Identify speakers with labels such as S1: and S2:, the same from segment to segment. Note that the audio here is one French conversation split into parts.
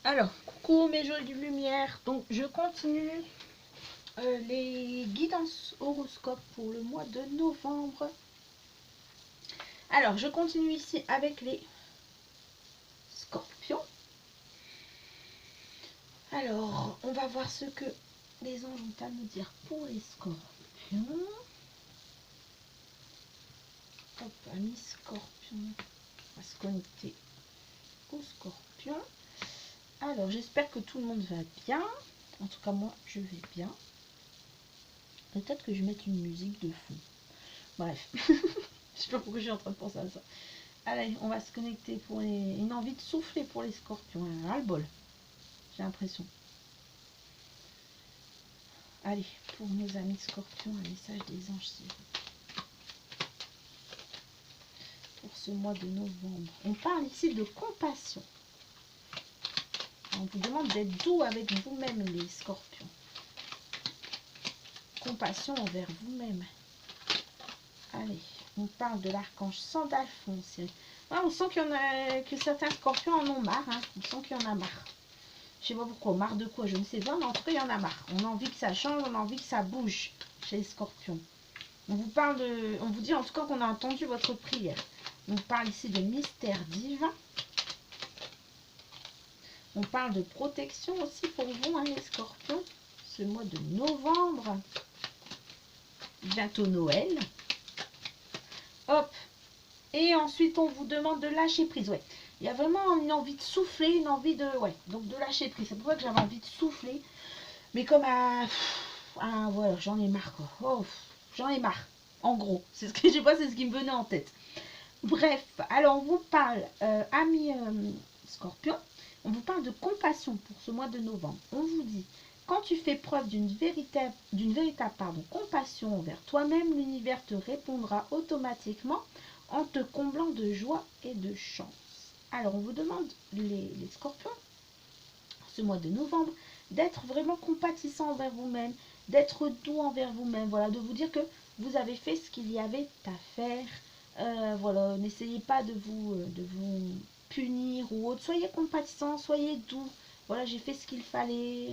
S1: Alors, coucou mes jolies lumières. Donc, je continue les guidances horoscopes pour le mois de novembre. Alors, je continue ici avec les scorpions. Alors, on va voir ce que les anges ont à nous dire pour les scorpions. Hop, amis scorpions. On va se connecter aux scorpions. Alors, j'espère que tout le monde va bien. En tout cas, moi, je vais bien. Peut-être que je vais mettre une musique de fond. Bref. Je sais pas pourquoi je suis en train de penser à ça. Allez, on va se connecter pour une envie de souffler pour les scorpions. Un ras-le-bol, j'ai l'impression. Allez, pour nos amis scorpions, un message des anges pour ce mois de novembre. On parle ici de compassion. On vous demande d'être doux avec vous-même, les scorpions. Compassion envers vous-même. Allez, on parle de l'archange Sandalphon. Ouais, on sent qu'il y en a, que certains scorpions en ont marre. Hein. On sent qu'il y en a marre. Je sais pas pourquoi, marre de quoi, je ne sais pas, mais en tout cas, il y en a marre. On a envie que ça change, on a envie que ça bouge chez les scorpions. On vous parle de, on vous dit en tout cas qu'on a entendu votre prière. On parle ici de mystère divin. On parle de protection aussi pour vous, hein, les scorpions. Ce mois de novembre. Bientôt Noël. Hop. Et ensuite, on vous demande de lâcher prise. Ouais. Il y a vraiment une envie de souffler, une envie de... Ouais, donc de lâcher prise. C'est pour ça que j'avais envie de souffler. Mais comme à... Ah, voilà, j'en ai marre, quoi. Oh, j'en ai marre. En gros, c'est ce que je sais pas, c'est ce qui me venait en tête. Bref, alors on vous parle, amis scorpion, on vous parle de compassion pour ce mois de novembre. On vous dit, quand tu fais preuve d'une véritable compassion envers toi-même, l'univers te répondra automatiquement en te comblant de joie et de chance. Alors on vous demande, les scorpions, ce mois de novembre, d'être vraiment compatissant envers vous-même, d'être doux envers vous-même, voilà, de vous dire que vous avez fait ce qu'il y avait à faire. Voilà, n'essayez pas de vous punir ou autre. Soyez compatissant, soyez doux. Voilà, j'ai fait ce qu'il fallait.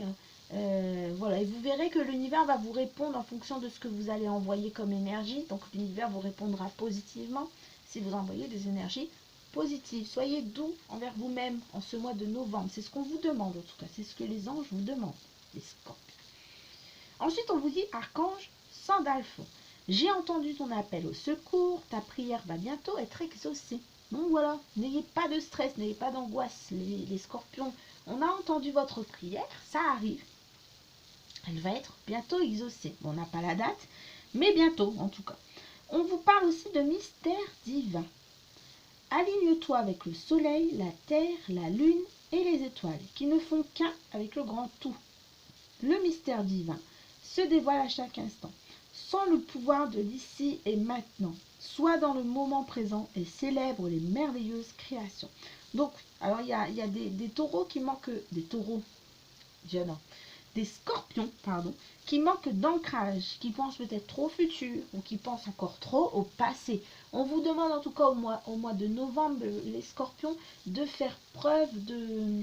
S1: Voilà, et vous verrez que l'univers va vous répondre en fonction de ce que vous allez envoyer comme énergie. Donc l'univers vous répondra positivement si vous envoyez des énergies positives. Soyez doux envers vous-même en ce mois de novembre. C'est ce qu'on vous demande en tout cas. C'est ce que les anges vous demandent, les scorpions. Ensuite, on vous dit archange Sandalphon. J'ai entendu ton appel au secours, ta prière va bientôt être exaucée. Donc voilà, n'ayez pas de stress, n'ayez pas d'angoisse, les scorpions. On a entendu votre prière, ça arrive. Elle va être bientôt exaucée. Bon, on n'a pas la date, mais bientôt en tout cas. On vous parle aussi de mystère divin. Aligne-toi avec le soleil, la terre, la lune et les étoiles, qui ne font qu'un avec le grand tout. Le mystère divin se dévoile à chaque instant. Sans le pouvoir de l'ici et maintenant. Sois dans le moment présent et célèbre les merveilleuses créations. Donc, alors il y a des taureaux qui manquent, des taureaux, non, des scorpions, pardon, qui manquent d'ancrage, qui pensent peut-être trop au futur ou qui pensent encore trop au passé. On vous demande en tout cas au mois de novembre, les scorpions, de faire preuve de...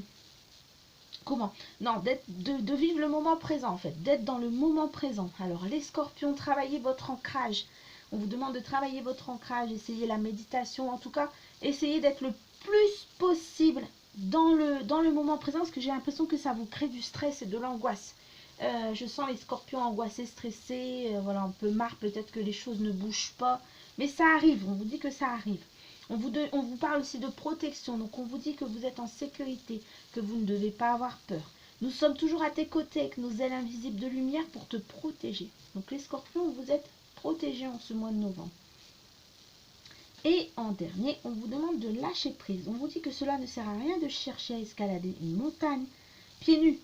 S1: Comment? Non, de vivre le moment présent en fait, d'être dans le moment présent. Alors les scorpions, travaillez votre ancrage. On vous demande de travailler votre ancrage, essayez la méditation, en tout cas, essayez d'être le plus possible dans le moment présent, parce que j'ai l'impression que ça vous crée du stress et de l'angoisse. Je sens les scorpions angoissés, stressés, voilà, un peu marre, peut-être que les choses ne bougent pas, mais ça arrive, on vous dit que ça arrive. On vous parle aussi de protection, donc on vous dit que vous êtes en sécurité, que vous ne devez pas avoir peur. Nous sommes toujours à tes côtés avec nos ailes invisibles de lumière pour te protéger. Donc les scorpions, vous êtes protégés en ce mois de novembre. Et en dernier, on vous demande de lâcher prise. On vous dit que cela ne sert à rien de chercher à escalader une montagne pieds nus.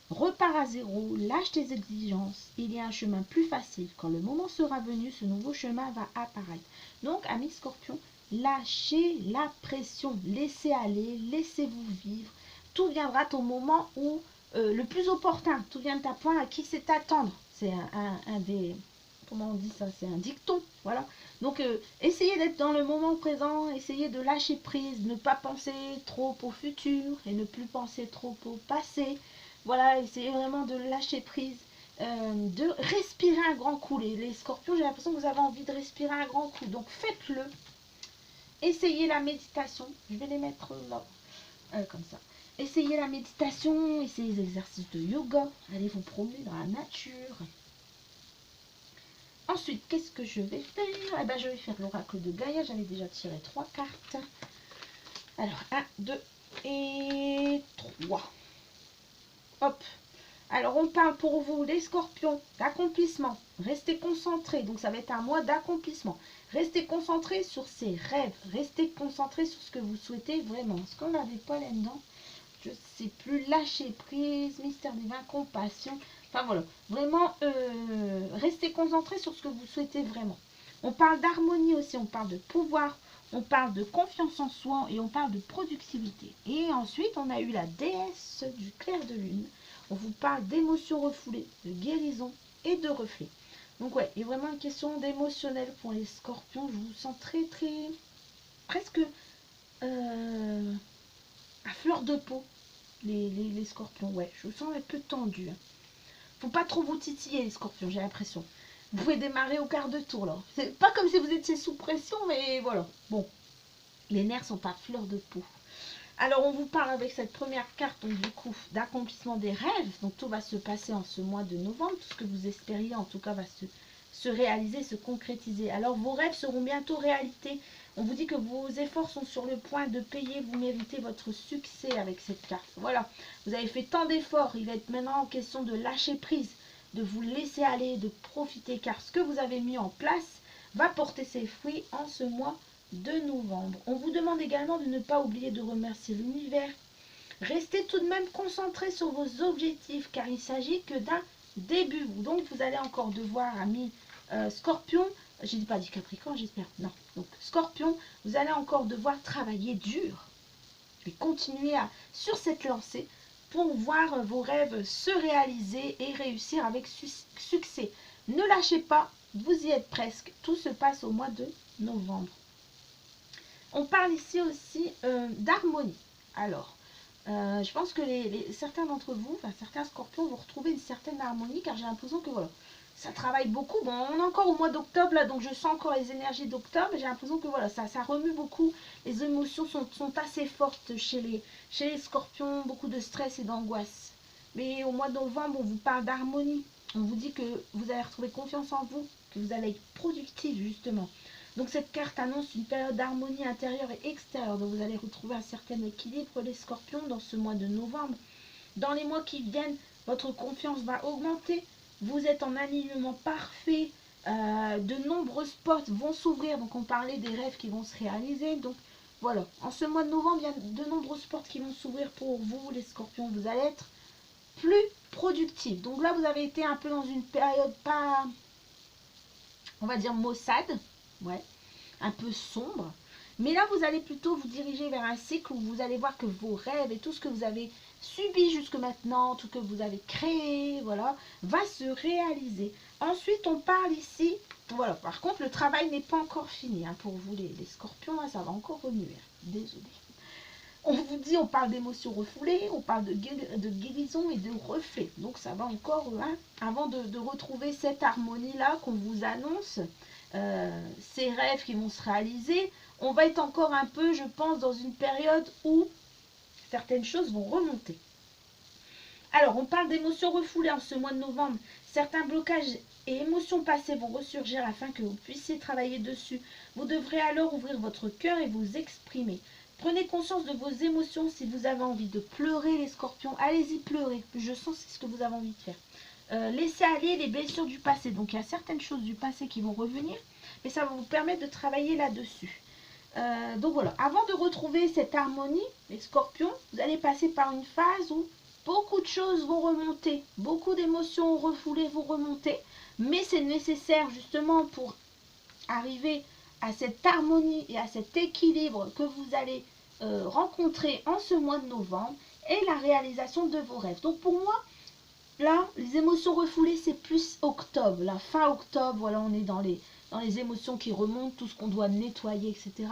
S1: Repars à zéro, lâche tes exigences. Il y a un chemin plus facile. Quand le moment sera venu, ce nouveau chemin va apparaître. Donc, amis scorpions, lâchez la pression. Laissez aller, laissez-vous vivre. Tout viendra au moment où le plus opportun. Tout vient à point à qui c'est attendre. C'est un des... Comment on dit ça? C'est un dicton. Voilà. Donc, essayez d'être dans le moment présent, essayez de lâcher prise, ne pas penser trop au futur et ne plus penser trop au passé. Voilà, essayez vraiment de lâcher prise, de respirer un grand coup. Les scorpions, j'ai l'impression que vous avez envie de respirer un grand coup. Donc, faites-le. Essayez la méditation. Je vais les mettre là, comme ça. Essayez la méditation, essayez les exercices de yoga. Allez vous promener dans la nature. Ensuite, qu'est-ce que je vais faire? Eh ben, je vais faire l'oracle de Gaïa. J'avais déjà tiré 3 cartes. Alors, 1, 2 et 3. Hop. Alors, on parle pour vous, les scorpions, d'accomplissement. Restez concentrés. Donc, ça va être un mois d'accomplissement. Restez concentrés sur ces rêves. Restez concentrés sur ce que vous souhaitez vraiment. Ce qu'on n'avait pas là-dedans, je ne sais plus. Lâcher prise, mystère divin, compassion. Enfin, voilà. Vraiment, restez concentrés sur ce que vous souhaitez vraiment. On parle d'harmonie aussi. On parle de pouvoir. On parle de confiance en soi. Et on parle de productivité. Et ensuite, on a eu la déesse du clair de lune. On vous parle d'émotions refoulées, de guérison et de reflets. Donc ouais, il y a vraiment une question d'émotionnel pour les scorpions. Je vous sens très, presque à fleur de peau, les scorpions. Ouais, je vous sens un peu tendu. Faut pas trop vous titiller, les scorpions, j'ai l'impression. Vous pouvez démarrer au quart de tour, là. C'est pas comme si vous étiez sous pression, mais voilà. Bon, les nerfs sont à fleur de peau. Alors, on vous parle avec cette première carte, donc du coup, d'accomplissement des rêves. Donc, tout va se passer en ce mois de novembre. Tout ce que vous espériez, en tout cas, va se réaliser, se concrétiser. Alors, vos rêves seront bientôt réalité. On vous dit que vos efforts sont sur le point de payer. Vous méritez votre succès avec cette carte. Voilà, vous avez fait tant d'efforts. Il va être maintenant en question de lâcher prise, de vous laisser aller, de profiter. Car ce que vous avez mis en place va porter ses fruits en ce mois de novembre. On vous demande également de ne pas oublier de remercier l'univers. Restez tout de même concentré sur vos objectifs car il s'agit que d'un début. Donc vous allez encore devoir, amis Scorpion, j'ai pas dit Capricorne, j'espère, non. Donc Scorpion, vous allez encore devoir travailler dur et continuer sur cette lancée pour voir vos rêves se réaliser et réussir avec succès. Ne lâchez pas, vous y êtes presque. Tout se passe au mois de novembre. On parle ici aussi d'harmonie. Alors, je pense que certains d'entre vous, enfin certains scorpions vont retrouver une certaine harmonie car j'ai l'impression que voilà, ça travaille beaucoup. Bon, on est encore au mois d'octobre là, donc je sens encore les énergies d'octobre. J'ai l'impression que voilà, ça remue beaucoup. Les émotions sont assez fortes chez les scorpions, beaucoup de stress et d'angoisse. Mais au mois de novembre, on vous parle d'harmonie. On vous dit que vous allez retrouver confiance en vous, que vous allez être productif justement. Donc cette carte annonce une période d'harmonie intérieure et extérieure. Donc vous allez retrouver un certain équilibre les scorpions dans ce mois de novembre. Dans les mois qui viennent, votre confiance va augmenter. Vous êtes en alignement parfait. De nombreuses portes vont s'ouvrir. Donc on parlait des rêves qui vont se réaliser. Donc voilà, en ce mois de novembre, il y a de nombreuses portes qui vont s'ouvrir pour vous les scorpions. Vous allez être plus productif. Donc là, vous avez été un peu dans une période pas, on va dire, maussade. Ouais, un peu sombre. Mais là, vous allez plutôt vous diriger vers un cycle où vous allez voir que vos rêves et tout ce que vous avez subi jusque maintenant, tout ce que vous avez créé, voilà, va se réaliser. Ensuite, on parle ici, voilà, par contre, le travail n'est pas encore fini. Hein, pour vous, les scorpions, là, ça va encore remuer. Désolé. On vous dit, on parle d'émotions refoulées, on parle de guérison et de reflets. Donc, ça va encore, hein, avant de retrouver cette harmonie-là qu'on vous annonce. Ces rêves qui vont se réaliser, on va être encore un peu, je pense, dans une période où certaines choses vont remonter. Alors, on parle d'émotions refoulées en ce mois de novembre. Certains blocages et émotions passées vont ressurgir afin que vous puissiez travailler dessus. Vous devrez alors ouvrir votre cœur et vous exprimer. Prenez conscience de vos émotions. Si vous avez envie de pleurer, les scorpions, allez-y pleurer. Je sens c'est ce que vous avez envie de faire. Laissez aller les blessures du passé. Donc il y a certaines choses du passé qui vont revenir, mais ça va vous permettre de travailler là-dessus. Donc voilà, avant de retrouver cette harmonie, les scorpions, vous allez passer par une phase où beaucoup de choses vont remonter, beaucoup d'émotions refoulées vont remonter, mais c'est nécessaire justement pour arriver à cette harmonie et à cet équilibre que vous allez rencontrer en ce mois de novembre et la réalisation de vos rêves. Donc pour moi, là, les émotions refoulées, c'est plus octobre, la fin octobre, voilà, on est dans dans les émotions qui remontent, tout ce qu'on doit nettoyer, etc.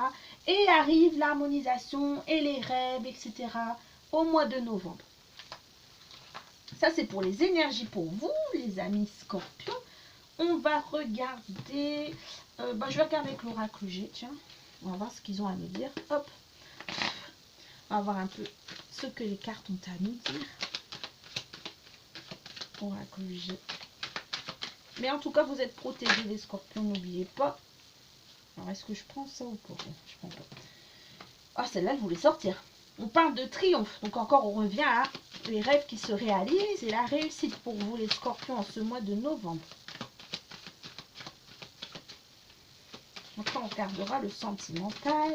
S1: Et arrive l'harmonisation et les rêves, etc. au mois de novembre. Ça, c'est pour les énergies pour vous, les amis scorpions. On va regarder... je vais regarder avec l'oracle G, tiens. On va voir ce qu'ils ont à nous dire. Hop. On va voir un peu ce que les cartes ont à nous dire. Oracle G. Mais en tout cas, vous êtes protégés, les scorpions, n'oubliez pas. Alors, est-ce que je prends ça ou pas? Je prends pas. Ah, celle-là, je voulais sortir. On parle de triomphe. Donc encore, on revient à les rêves qui se réalisent et la réussite pour vous, les scorpions, en ce mois de novembre. Après, on regardera le sentimental.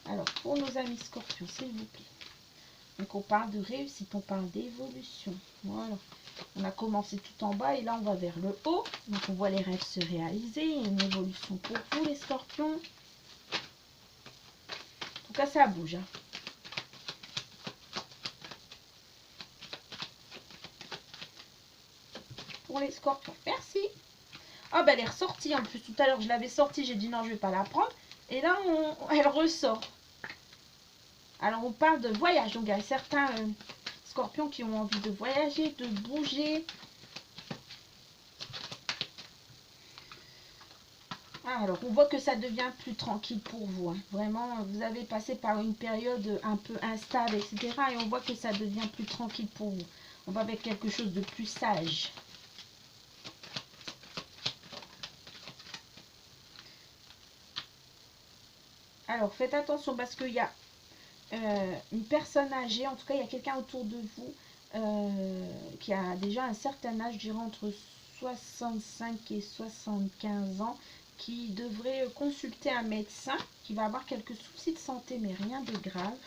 S1: Alors, pour nos amis scorpions, s'il vous plaît. Donc, on parle de réussite, on parle d'évolution. Voilà. On a commencé tout en bas et là, on va vers le haut. Donc, on voit les rêves se réaliser. Il y a une évolution pour vous, les scorpions. En tout cas, ça bouge. Hein. Pour les scorpions. Merci. Ah, ben, elle est ressortie en plus. Tout à l'heure, je l'avais sortie. J'ai dit non, je ne vais pas la prendre. Et là, elle ressort. Alors, on parle de voyage. Donc, il y a certains scorpions qui ont envie de voyager, de bouger. Alors, on voit que ça devient plus tranquille pour vous. Hein. Vraiment, vous avez passé par une période un peu instable, etc. Et on voit que ça devient plus tranquille pour vous. On va avec quelque chose de plus sage. Alors, faites attention parce qu'il y a une personne âgée. En tout cas, il y a quelqu'un autour de vous qui a déjà un certain âge, je dirais entre 65 et 75 ans, qui devrait consulter un médecin, qui va avoir quelques soucis de santé, mais rien de grave.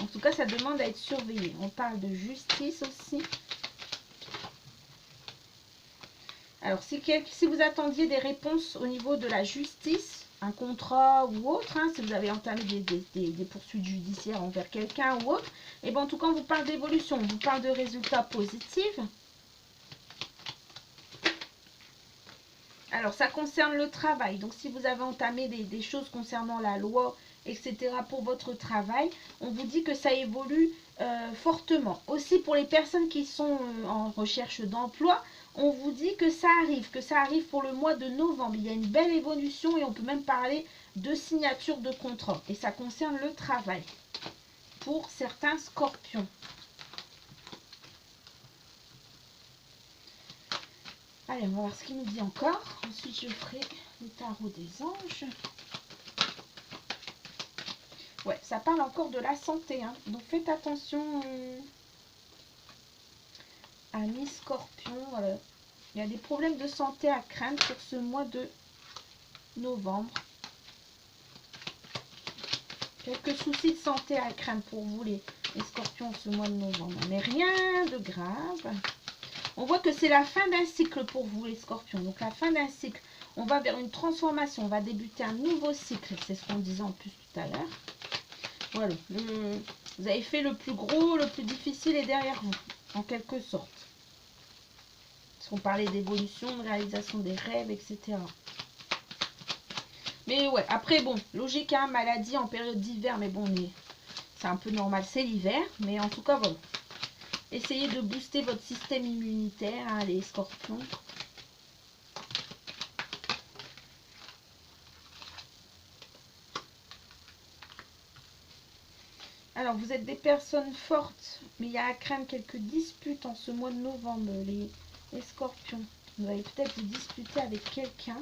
S1: En tout cas, ça demande à être surveillé. On parle de justice aussi. Alors, si vous attendiez des réponses au niveau de la justice, un contrat ou autre, hein, si vous avez entamé des poursuites judiciaires envers quelqu'un ou autre, et bien en tout cas, on vous parle d'évolution, on vous parle de résultats positifs. Alors, ça concerne le travail. Donc, si vous avez entamé des choses concernant la loi, etc. pour votre travail, on vous dit que ça évolue fortement. Aussi, pour les personnes qui sont en recherche d'emploi, on vous dit que ça arrive pour le mois de novembre. Il y a une belle évolution et on peut même parler de signature de contrat. Et ça concerne le travail pour certains scorpions. Allez, on va voir ce qu'il nous dit encore. Ensuite, je ferai le tarot des anges. Ouais, ça parle encore de la santé. Hein. Donc, faites attention à mi-scorpion. Voilà. Il y a des problèmes de santé à craindre pour ce mois de novembre. Quelques soucis de santé à craindre pour vous, les scorpions, ce mois de novembre. Mais rien de grave. On voit que c'est la fin d'un cycle pour vous, les scorpions. Donc, la fin d'un cycle. On va vers une transformation. On va débuter un nouveau cycle. C'est ce qu'on disait en plus tout à l'heure. Voilà. Vous avez fait le plus gros, le plus difficile est derrière vous. En quelque sorte. Parce qu'on parlait d'évolution, de réalisation des rêves, etc. Mais ouais, après, bon, logique, hein, maladie en période d'hiver. Mais bon, c'est un peu normal, c'est l'hiver. Mais en tout cas, voilà. Essayez de booster votre système immunitaire, hein, les scorpions. Alors, vous êtes des personnes fortes, mais il y a à craindre quelques disputes en ce mois de novembre, les scorpions. Vous allez peut-être vous disputer avec quelqu'un.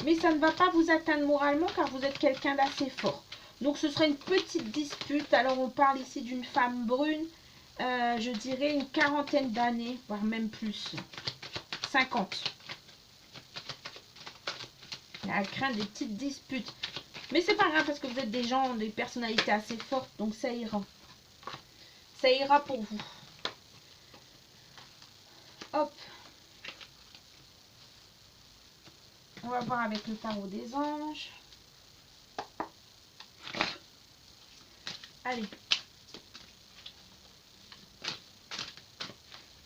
S1: Mais ça ne va pas vous atteindre moralement car vous êtes quelqu'un d'assez fort. Donc, ce serait une petite dispute. Alors, on parle ici d'une femme brune. Je dirais une quarantaine d'années, voire même plus. 50. Il y a à craindre des petites disputes. Mais c'est pas grave parce que vous êtes des gens, des personnalités assez fortes. Donc ça ira. Ça ira pour vous. Hop. On va voir avec le tarot des anges. Allez.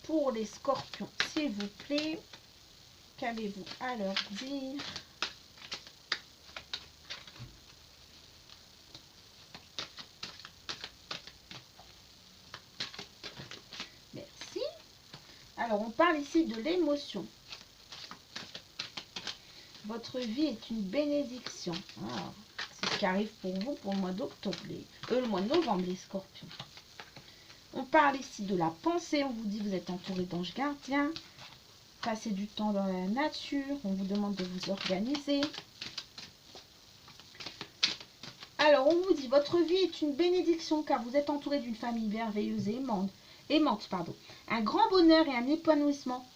S1: Pour les scorpions, s'il vous plaît. qu'avez-vous à leur dire? Merci. Alors, on parle ici de l'émotion. Votre vie est une bénédiction. Ah, c'est ce qui arrive pour vous pour le mois d'octobre, le mois de novembre, les scorpions. On parle ici de la pensée. On vous dit vous êtes entouré d'anges gardiens. Passez du temps dans la nature. On vous demande de vous organiser. Alors, on vous dit votre vie est une bénédiction car vous êtes entouré d'une famille merveilleuse et aimante. Un grand bonheur et un épanouissement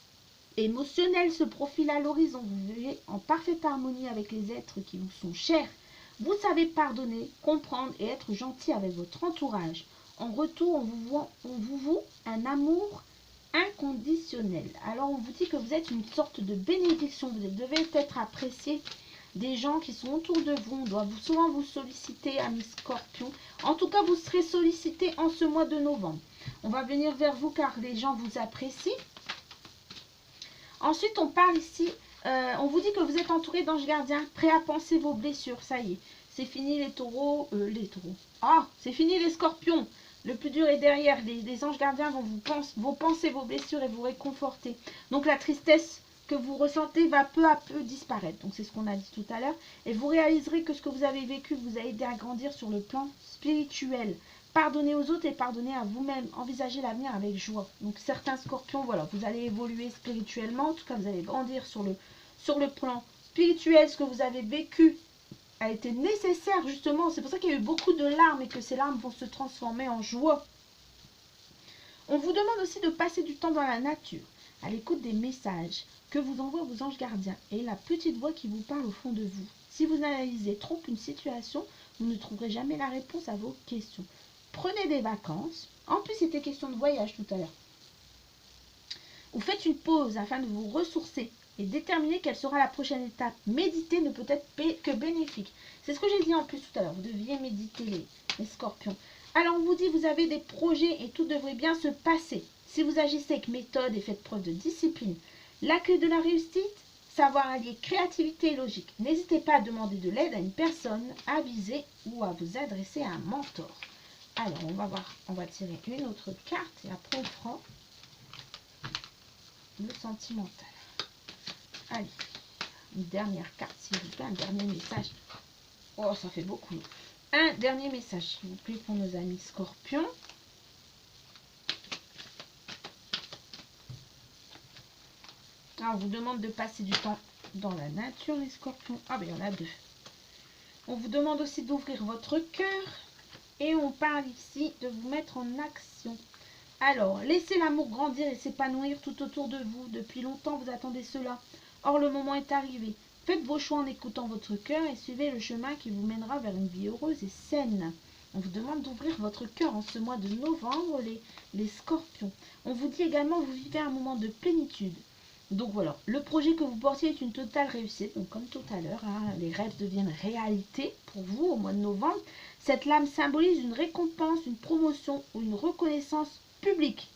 S1: émotionnel se profile à l'horizon. Vous vivez en parfaite harmonie avec les êtres qui vous sont chers. Vous savez pardonner, comprendre et être gentil avec votre entourage. En retour, on vous voue un amour inconditionnel. Alors, on vous dit que vous êtes une sorte de bénédiction. Vous devez être apprécié des gens qui sont autour de vous. On doit souvent vous solliciter, amis scorpions. En tout cas, vous serez sollicité en ce mois de novembre. On va venir vers vous car les gens vous apprécient. Ensuite, on parle ici, on vous dit que vous êtes entouré d'anges gardiens, prêts à penser vos blessures. Ça y est, c'est fini les taureaux. Ah, c'est fini les scorpions. Le plus dur est derrière. Les anges gardiens vont penser vos blessures et vous réconforter. Donc la tristesse que vous ressentez va peu à peu disparaître. Donc c'est ce qu'on a dit tout à l'heure. Et vous réaliserez que ce que vous avez vécu vous a aidé à grandir sur le plan spirituel. Pardonnez aux autres et pardonnez à vous-même. Envisagez l'avenir avec joie. Donc certains scorpions, voilà, vous allez évoluer spirituellement. En tout cas, vous allez grandir sur le plan spirituel. Ce que vous avez vécu a été nécessaire justement. C'est pour ça qu'il y a eu beaucoup de larmes et que ces larmes vont se transformer en joie. On vous demande aussi de passer du temps dans la nature, à l'écoute des messages que vous envoient vos anges gardiens et la petite voix qui vous parle au fond de vous. Si vous analysez trop une situation, vous ne trouverez jamais la réponse à vos questions. Prenez des vacances. En plus, c'était question de voyage tout à l'heure. Vous faites une pause afin de vous ressourcer et déterminer quelle sera la prochaine étape. Méditer ne peut être que bénéfique. C'est ce que j'ai dit en plus tout à l'heure. Vous deviez méditer les scorpions. Alors, on vous dit, vous avez des projets et tout devrait bien se passer. Si vous agissez avec méthode et faites preuve de discipline, la clé de la réussite, savoir allier créativité et logique. N'hésitez pas à demander de l'aide à une personne avisée ou à vous adresser à un mentor. Alors, on va voir, on va tirer une autre carte et après on fera le sentimental. Allez, une dernière carte, s'il vous plaît, un dernier message. Oh, ça fait beaucoup. Un dernier message, s'il vous plaît, pour nos amis scorpions. Alors, on vous demande de passer du temps dans la nature, les scorpions. Ah, ben, il y en a deux. On vous demande aussi d'ouvrir votre cœur. Et on parle ici de vous mettre en action. Alors, laissez l'amour grandir et s'épanouir tout autour de vous. Depuis longtemps, vous attendez cela. Or, le moment est arrivé. Faites vos choix en écoutant votre cœur et suivez le chemin qui vous mènera vers une vie heureuse et saine. On vous demande d'ouvrir votre cœur en ce mois de novembre, les scorpions. On vous dit également que vous vivez un moment de plénitude. Donc voilà, le projet que vous portiez est une totale réussite. Donc comme tout à l'heure, hein, les rêves deviennent réalité pour vous au mois de novembre. Cette lame symbolise une récompense, une promotion ou une reconnaissance publique.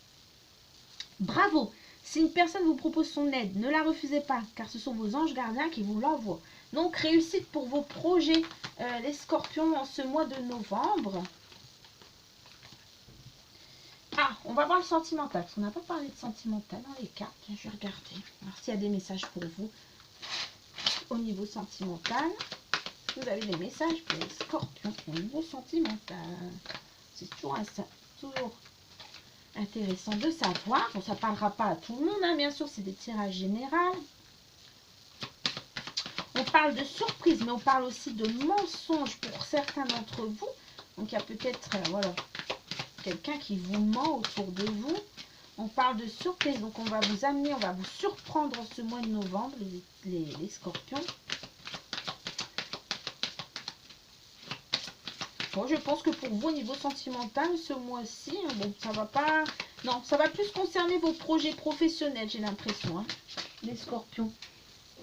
S1: Bravo! Si une personne vous propose son aide, ne la refusez pas, car ce sont vos anges gardiens qui vous l'envoient. Donc réussite pour vos projets, les scorpions, en ce mois de novembre. Ah, on va voir le sentimental, parce qu'on n'a pas parlé de sentimental dans les cartes. Je vais regarder, voir s'il y a des messages pour vous au niveau sentimental. Vous avez des messages pour les scorpions au niveau sentimental. C'est toujours intéressant de savoir. Bon, ça ne parlera pas à tout le monde, hein, bien sûr, c'est des tirages généraux. On parle de surprise, mais on parle aussi de mensonges pour certains d'entre vous. Donc, il y a peut-être, voilà, quelqu'un qui vous ment autour de vous. On parle de surprise, donc on va vous amener, on va vous surprendre en ce mois de novembre, les scorpions. Bon, je pense que pour vous, au niveau sentimental, ce mois-ci, hein, bon, ça va pas... Non, ça va plus concerner vos projets professionnels, j'ai l'impression, hein, les scorpions.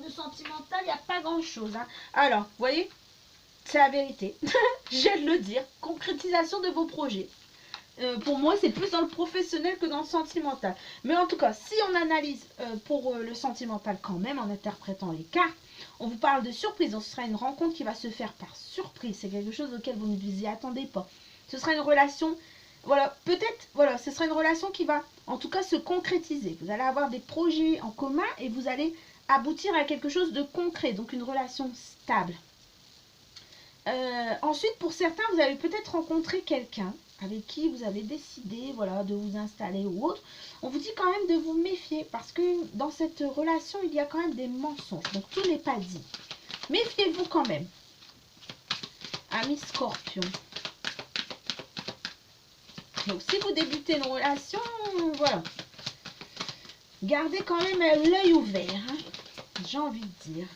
S1: Le sentimental, il n'y a pas grand-chose. Hein. Alors, vous voyez, c'est la vérité. Je viens de le dire. Concrétisation de vos projets. Pour moi, c'est plus dans le professionnel que dans le sentimental. Mais en tout cas, si on analyse pour le sentimental quand même, en interprétant les cartes, on vous parle de surprise. Donc, ce sera une rencontre qui va se faire par surprise. C'est quelque chose auquel vous ne vous y attendez pas. Ce sera une relation, voilà, peut-être, voilà, ce sera une relation qui va en tout cas se concrétiser. Vous allez avoir des projets en commun et vous allez aboutir à quelque chose de concret. Donc, une relation stable. Ensuite, pour certains, vous avez peut-être rencontré quelqu'un avec qui vous avez décidé, voilà, de vous installer ou autre. On vous dit quand même de vous méfier parce que dans cette relation, il y a quand même des mensonges. Donc, tout n'est pas dit. Méfiez-vous quand même. Amis Scorpion. Donc, si vous débutez une relation, voilà. Gardez quand même l'œil ouvert, hein, j'ai envie de dire.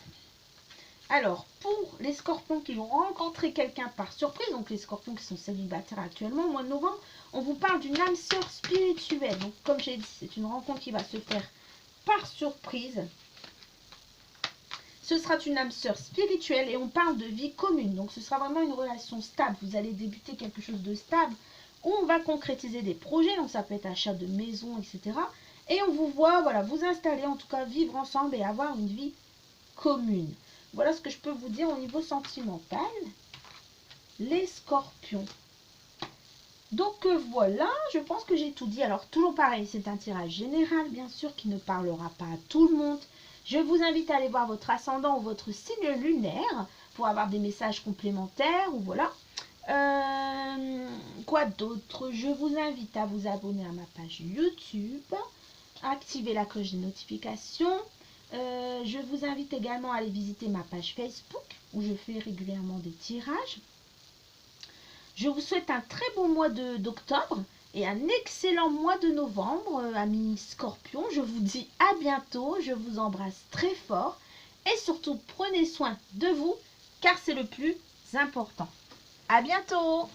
S1: Alors, pour les scorpions qui vont rencontrer quelqu'un par surprise, donc les scorpions qui sont célibataires actuellement au mois de novembre, on vous parle d'une âme sœur spirituelle. Donc, comme j'ai dit, c'est une rencontre qui va se faire par surprise. Ce sera une âme sœur spirituelle et on parle de vie commune. Donc, ce sera vraiment une relation stable. Vous allez débuter quelque chose de stable où on va concrétiser des projets. Donc, ça peut être achat de maison, etc. Et on vous voit, voilà, vous installer, en tout cas, vivre ensemble et avoir une vie commune. Voilà ce que je peux vous dire au niveau sentimental. Les scorpions. Donc voilà, je pense que j'ai tout dit. Alors toujours pareil, c'est un tirage général bien sûr qui ne parlera pas à tout le monde. Je vous invite à aller voir votre ascendant ou votre signe lunaire pour avoir des messages complémentaires ou voilà. Quoi d'autre? Je vous invite à vous abonner à ma page YouTube, activer la cloche des notifications. Je vous invite également à aller visiter ma page Facebook où je fais régulièrement des tirages. Je vous souhaite un très bon mois d'octobre et un excellent mois de novembre, amis Scorpions. Je vous dis à bientôt, je vous embrasse très fort et surtout prenez soin de vous car c'est le plus important. À bientôt!